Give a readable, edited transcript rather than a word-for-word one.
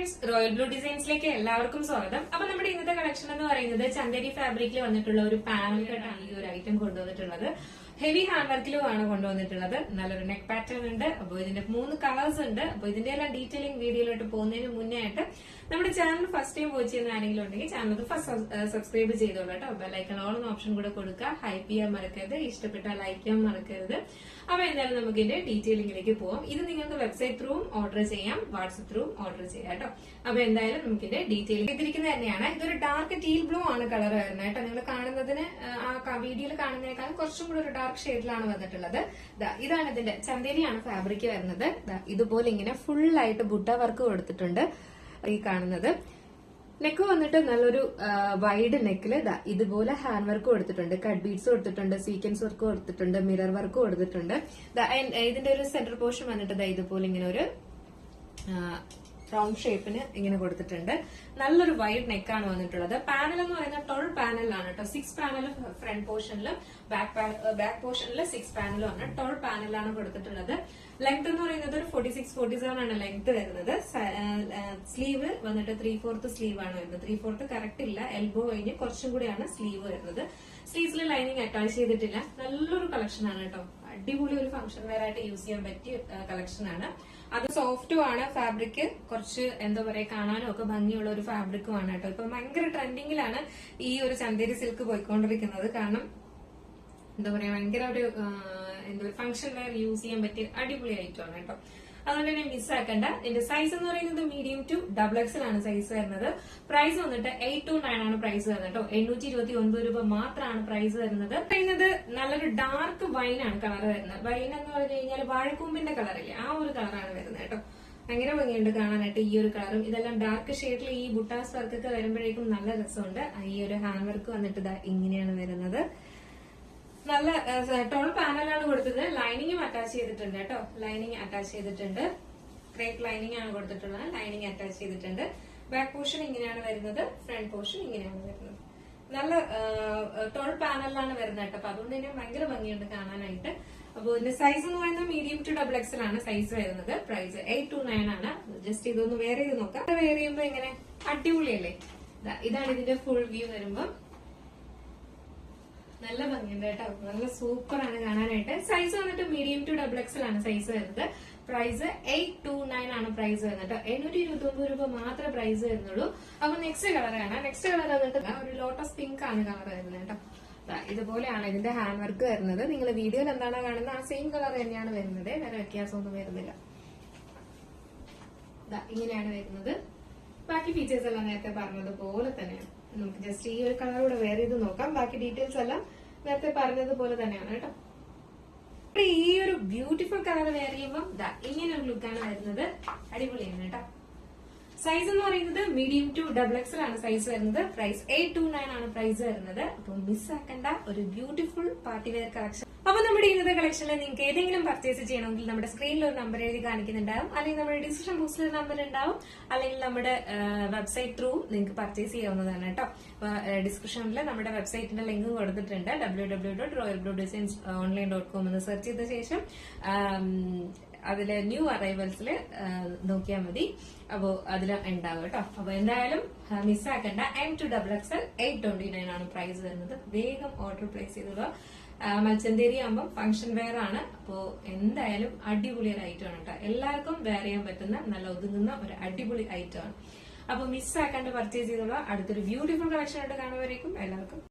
Friends, royal blue ഡിസൈൻസിലേക്ക് എല്ലാവർക്കും സ്വാഗതം. അപ്പൊ നമ്മുടെ ഇന്നത്തെ കളക്ഷൻ എന്ന് പറയുന്നത് ചന്ദേരി ഫാബ്രിക്കിൽ വന്നിട്ടുള്ള ഒരു പാനൽ കട്ടാണ് ഈ ഒരു ഐറ്റം കൊണ്ടുവന്നിട്ടുള്ളത്. ഹെവി ഹാൻഡ് വർക്കിലുമാണ് കൊണ്ടുവന്നിട്ടുള്ളത്. നല്ലൊരു നെക്ക് പാറ്റേൺ ഉണ്ട്. അപ്പോൾ ഇതിന്റെ 3 കളേഴ്സ് ഉണ്ട്. അപ്പോൾ ഇതിന്റെ എല്ലാം ഡീറ്റെയിലിംഗ് വീഡിയോയിലോട്ട് പോകുന്നതിന് മുന്നേ ആയിട്ട് നമ്മുടെ ചാനൽ ഫസ്റ്റ് ടൈം വാച്ച് ചെയ്യുന്ന ആരെങ്കിലും ഉണ്ടെങ്കിൽ ചാനൽ ഫസ്റ്റ് സബ്സ്ക്രൈബ് ചെയ്തോളൂ കേട്ടോ. ബെല്ലൈക്കൺ ഓൾ എന്ന ഓപ്ഷൻ കൂടെ കൊടുക്കുക. ഹൈപ്പ് ചെയ്യാൻ മറക്കരുത്, ഇഷ്ടപ്പെട്ടാൽ ലൈക്ക് ചെയ്യാൻ മറക്കരുത്. അപ്പൊ എന്തായാലും നമുക്ക് ഇതിന്റെ ഡീറ്റെയിലിംഗിലേക്ക് പോവാം. ഇത് നിങ്ങൾക്ക് വെബ്സൈറ്റ് ത്രൂവും ഓർഡർ ചെയ്യാം, വാട്സ്ആപ്പ് ത്രൂവും ഓർഡർ ചെയ്യാം കേട്ടോ. അപ്പൊ എന്തായാലും നമുക്ക് ഇതിന്റെ ഡീറ്റെയിൽ ചെയ്തിരിക്കുന്നത് തന്നെയാണ്. ഇതൊരു ഡാർക്ക് ടീൽ ബ്ലൂ ആണ് കളർ വരുന്നത് കേട്ടോ. നിങ്ങൾ കാണുന്നതിന് ആ വീഡിയോയിൽ കാണുന്നതിനേക്കാളും കുറച്ചും കൂടെ ഒരു ഡാർക്ക് ഷെയ്ഡിലാണ് വന്നിട്ടുള്ളത്. ഇതാണ് ഇതിന്റെ ചന്ദേരിയാണ് ഫാബ്രിക് വരുന്നത്. ഇതുപോലെ ഇങ്ങനെ ഫുൾ ആയിട്ട് ബുട്ട വർക്ക് കൊടുത്തിട്ടുണ്ട്. ഈ കാണുന്നത് നെക്ക് വന്നിട്ട് നല്ലൊരു വൈഡ് നെക്കില് ഇതുപോലെ ഹാൻഡ് വർക്ക് കൊടുത്തിട്ടുണ്ട്, കട്ട് ബീഡ്സ് കൊടുത്തിട്ടുണ്ട്, സീക്വൻസ് വർക്ക് കൊടുത്തിട്ടുണ്ട്, മിറർ വർക്ക് കൊടുത്തിട്ടുണ്ട്. ഇതിന്റെ ഒരു സെന്റർ പോർഷൻ വന്നിട്ട് ഇതുപോലെ ഇങ്ങനെ ഒരു റൗണ്ട് ഷേപ്പിന് ഇങ്ങനെ കൊടുത്തിട്ടുണ്ട്. നല്ലൊരു വൈഡ് നെക്കാണ് വന്നിട്ടുള്ളത്. പാനൽ എന്ന് പറയുന്നത് 12 പാനലാണ് കേട്ടോ. 6 പാനൽ ഫ്രണ്ട് പോർഷനിലും ബാക്ക് പോർഷനിൽ 6 പാനലും ആണ്. 12 പാനലാണ് കൊടുത്തിട്ടുള്ളത്. ലെങ്ത് എന്ന് പറയുന്നത് ഒരു 46-47 ആണ് ലെങ്ത് വരുന്നത്. സ്ലീവ് വന്നിട്ട് 3/4 സ്ലീവ് ആണ് വരുന്നത്. 3/4 കറക്റ്റ് ഇല്ല, എൽബോ കഴിഞ്ഞ് കുറച്ചും കൂടിയാണ് സ്ലീവ് വരുന്നത്. സ്ലീവ്സിൽ ലൈനിങ് അറ്റാച്ച് ചെയ്തിട്ടില്ല. നല്ലൊരു കളക്ഷൻ ആണ് കേട്ടോ. അടിപൊളി ഒരു ഫംഗ്ഷൻ വെയർ ആയിട്ട് യൂസ് ചെയ്യാൻ പറ്റിയ കളക്ഷൻ ആണ്. അത് സോഫ്റ്റും ആണ്. ഫാബ്രിക് കുറച്ച് എന്താ പറയാ കാണാനും ഒക്കെ ഭംഗിയുള്ള ഒരു ഫാബ്രിക്കും ആണ് കേട്ടോ. ഇപ്പൊ ഭയങ്കര ട്രെൻഡിങ്ങിലാണ് ഈ ഒരു ചന്ദേരി സിൽക്ക് പോയിക്കൊണ്ടിരിക്കുന്നത്. കാരണം എന്താ പറയാ ഭയങ്കര ഒരു ഫംഗ്ഷൻ വെയർ യൂസ് ചെയ്യാൻ പറ്റിയ അടിപൊളി ഐറ്റം ആണ് കേട്ടോ. അതുകൊണ്ട് തന്നെ മിസ്സാക്കണ്ട. ഇതിന്റെ സൈസ് എന്ന് പറയുന്നത് മീഡിയം ടു XXL ആണ് സൈസ് വരുന്നത്. പ്രൈസ് വന്നിട്ട് 829 ആണ് പ്രൈസ് വരുന്നത് കേട്ടോ. 829 രൂപ മാത്രമാണ് പ്രൈസ് വരുന്നത്. പറയുന്നത് നല്ലൊരു ഡാർക്ക് വൈൻ ആണ് കളർ വരുന്നത്. വൈൻ എന്ന് പറഞ്ഞു കഴിഞ്ഞാൽ വാഴക്കൂമ്പിന്റെ കളറില്ലേ, ആ ഒരു കളറാണ് വരുന്നത് കേട്ടോ. ഭയങ്കര ഭംഗിയുണ്ട് കാണാനായിട്ട് ഈ ഒരു കളറും. ഇതെല്ലാം ഡാർക്ക് ഷെയ്ഡിൽ ഈ ബുട്ടാസ് വർക്കൊക്കെ വരുമ്പോഴേക്കും നല്ല രസമുണ്ട്. ഈ ഒരു ഹാൻഡ് വർക്ക് വന്നിട്ട് ഇങ്ങനെയാണ് വരുന്നത്. നല്ല 12 പാനലാണ് കൊടുത്തത്. ലൈനിങ്ങും അറ്റാച്ച് ചെയ്തിട്ടുണ്ട് കേട്ടോ. ലൈനിങ് അറ്റാച്ച് ചെയ്തിട്ടുണ്ട്. ക്രേപ്പ് ലൈനിങ് ആണ് കൊടുത്തിട്ടുള്ളത്. ലൈനിങ് അറ്റാച്ച് ചെയ്തിട്ടുണ്ട്. ബാക്ക് പോർഷൻ ഇങ്ങനെയാണ് വരുന്നത്. ഫ്രണ്ട് പോർഷൻ ഇങ്ങനെയാണ് വരുന്നത്. നല്ല 12 പാനലിലാണ് വരുന്നത് കേട്ടോ. അപ്പൊ അതുകൊണ്ട് തന്നെ ഭയങ്കര ഭംഗിയുണ്ട് കാണാനായിട്ട്. അപ്പൊ ഇതിന്റെ സൈസ് എന്ന് പറയുന്നത് മീഡിയം ടു XXL ആണ് സൈസ് വരുന്നത്. പ്രൈസ് 829 ആണ്. ജസ്റ്റ് ഇതൊന്ന് വെയർ ചെയ്ത് നോക്കാം. വെയർ ചെയ്യുമ്പോ ഇങ്ങനെ അടിപൊളിയല്ലേ. ഇതാണ് ഇതിന്റെ ഫുൾ വ്യൂ വരുമ്പോ. നല്ല ഭംഗിയുണ്ട് കേട്ടോ. നല്ല സൂപ്പർ ആണ് കാണാനായിട്ട്. സൈസ് വന്നിട്ട് മീഡിയം ടു XXL ആണ് സൈസ് വരുന്നത്. പ്രൈസ് 829 ആണ് പ്രൈസ് വരുന്നത്. 829 രൂപ മാത്രമേ പ്രൈസ് വരുന്നുള്ളൂ. അപ്പൊ നെക്സ്റ്റ് കളർ കാണാം. നെക്സ്റ്റ് കളർ വന്നിട്ട് ഒരു ലോട്ടസ് പിങ്ക് ആണ് കളർ വരുന്നത് കേട്ടോ. ഇതുപോലെയാണ് ഇതിന്റെ ഹാൻഡ് വർക്ക് വരുന്നത്. നിങ്ങൾ വീഡിയോയിൽ എന്താണോ കാണുന്നത് ആ സെയിം കളർ തന്നെയാണ് വരുന്നത്. വേറെ വ്യത്യാസമൊന്നും വരുന്നില്ല. ഇങ്ങനെയാണ് വരുന്നത്. ബാക്കി ഫീച്ചേഴ്സ് എല്ലാം നേരത്തെ പറഞ്ഞതുപോലെ തന്നെയാണ്. നമുക്ക് ജസ്റ്റ് ഈ ഒരു കളർ കൂടെ വെയർ ചെയ്ത് നോക്കാം. ബാക്കി ഡീറ്റെയിൽസ് എല്ലാം നേരത്തെ പറഞ്ഞതുപോലെ തന്നെയാണ് കേട്ടോ. ഈ ഒരു ബ്യൂട്ടിഫുൾ കളർ വെയർ ചെയ്യുമ്പോൾ ഇങ്ങനെ ഒരു ലുക്കാണ് വരുന്നത്. അടിപൊളിയാണ് കേട്ടോ. സൈസ് എന്ന് പറയുന്നത് മീഡിയം ടു XXL ആണ് സൈസ് വരുന്നത്. പ്രൈസ് 829 ആണ് പ്രൈസ് വരുന്നത്. അപ്പൊ മിസ്സാക്കേണ്ട ഒരു ബ്യൂട്ടിഫുൾ പാർട്ടി വെയർ കളക്ഷൻ. അപ്പൊ നമ്മുടെ ഇന്നത്തെ കളക്ഷനിൽ നിങ്ങൾക്ക് ഏതെങ്കിലും പർച്ചേസ് ചെയ്യണമെങ്കിൽ നമ്മുടെ സ്ക്രീനിൽ ഒരു നമ്പർ എഴുതി കാണിക്കുന്നുണ്ടാവും, അല്ലെങ്കിൽ നമ്മുടെ ഡിസ്ക്രിപ്ഷൻ ബോക്സിൽ ഒരു നമ്പർ ഉണ്ടാവും, അല്ലെങ്കിൽ നമ്മുടെ വെബ്സൈറ്റ് ത്രൂ നിങ്ങൾക്ക് പർച്ചേസ് ചെയ്യാവുന്നതാണ് കേട്ടോ. അപ്പൊ ഡിസ്ക്രിപ്ഷനിൽ നമ്മുടെ വെബ്സൈറ്റിന്റെ ലിങ്ക് കൊടുത്തിട്ടുണ്ട്. www.royalbluedesignsonline.com എന്ന് സെർച്ച് ചെയ്ത ശേഷം അതില് ന്യൂ അറൈവൽസിൽ നോക്കിയാൽ മതി. അപ്പോ അതിൽ ഉണ്ടാവും കേട്ടോ. അപ്പൊ എന്തായാലും മിസ്സാക്കണ്ട. M2XXL 829 ആണ് പ്രൈസ് വരുന്നത്. വേഗം ഓർഡർ പ്ലേസ് ചെയ്തോളൂ. മൽച്ചന്തേരി ആകുമ്പോൾ ഫംഗ്ഷൻ വെയർ ആണ്. അപ്പോ എന്തായാലും അടിപൊളി ഒരു ഐറ്റം ആണ് കേട്ടോ. എല്ലാവർക്കും വെയർ ചെയ്യാൻ പറ്റുന്ന നല്ല ഒതുങ്ങുന്ന ഒരു അടിപൊളി ഐറ്റം ആണ്. അപ്പൊ മിസ്സാക്കാണ്ട് പർച്ചേസ് ചെയ്തോളൂ. അടുത്തൊരു ബ്യൂട്ടിഫുൾ കളക്ഷൻ ആയിട്ട് കാണുമ്പോഴേക്കും എല്ലാവർക്കും